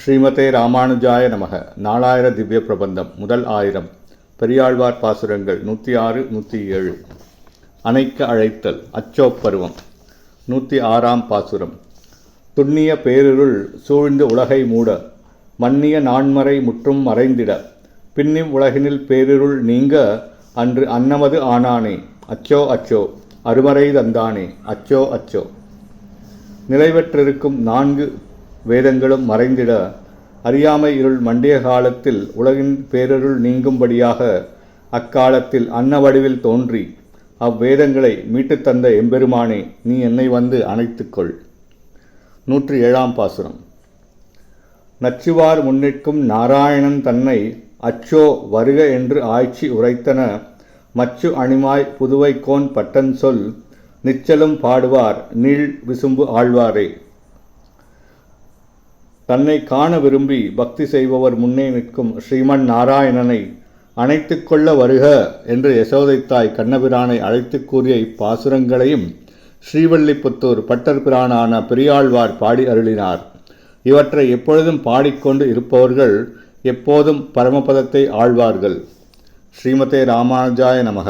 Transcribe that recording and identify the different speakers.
Speaker 1: ஸ்ரீமதே ராமானுஜாய நமக. நாலாயிர திவ்ய பிரபந்தம் முதல் ஆயிரம். பெரியாழ்வார் பாசுரங்கள் 106, 107. அணைக்க அழைத்தல். அச்சோப் பருவம். 106ஆம் பாசுரம். துண்ணிய பேரிருள் சூழ்ந்து உலகை மூட, மன்னிய நான்மறை முற்றும் மறைந்திட, பின்னிவ் உலகினில் பேரிருள் நீங்க, அன்று அன்னமது ஆனானே, அச்சோ அச்சோ, அருமறை தந்தானே, அச்சோ அச்சோ. நிலைபெற்றிருக்கும் 4 வேதங்களும் மறைந்திட, அறியாமை இருள் மண்டிய காலத்தில் உலகின் பேரருள் நீங்கும்படியாக அக்காலத்தில் அன்ன வடிவில் தோன்றி அவ்வேதங்களை மீட்டுத் தந்த எம்பெருமானே, நீ என்னை வந்து அணைத்துக்கொள். 107ஆம் பாசுரம். நச்சுவார் முன்னிற்கும் நாராயணன் தன்னை அச்சோ வருக என்று ஆய்ச்சி உரைத்தன, மச்சு அணிமாய் புதுவைக்கோன் பட்டன் சொல், நிச்சலும் பாடுவார் நீள் விசும்பு ஆழ்வாரே. தன்னை காண விரும்பி பக்தி செய்பவர் முன்னே நிற்கும் ஸ்ரீமன் நாராயணனை அணைத்து கொள்ள வருக என்று யசோதைத்தாய் கண்ணபிரானை அழைத்து கூறிய இப்பாசுரங்களையும் ஸ்ரீவல்லிபுத்தூர் பட்டர் பிரானான பெரியாழ்வார் பாடி அருளினார். இவற்றை எப்பொழுதும் பாடிக்கொண்டு இருப்பவர்கள் எப்போதும் பரமபதத்தை ஆழ்வார்கள். ஸ்ரீமதே ராமானுஜாய நமக.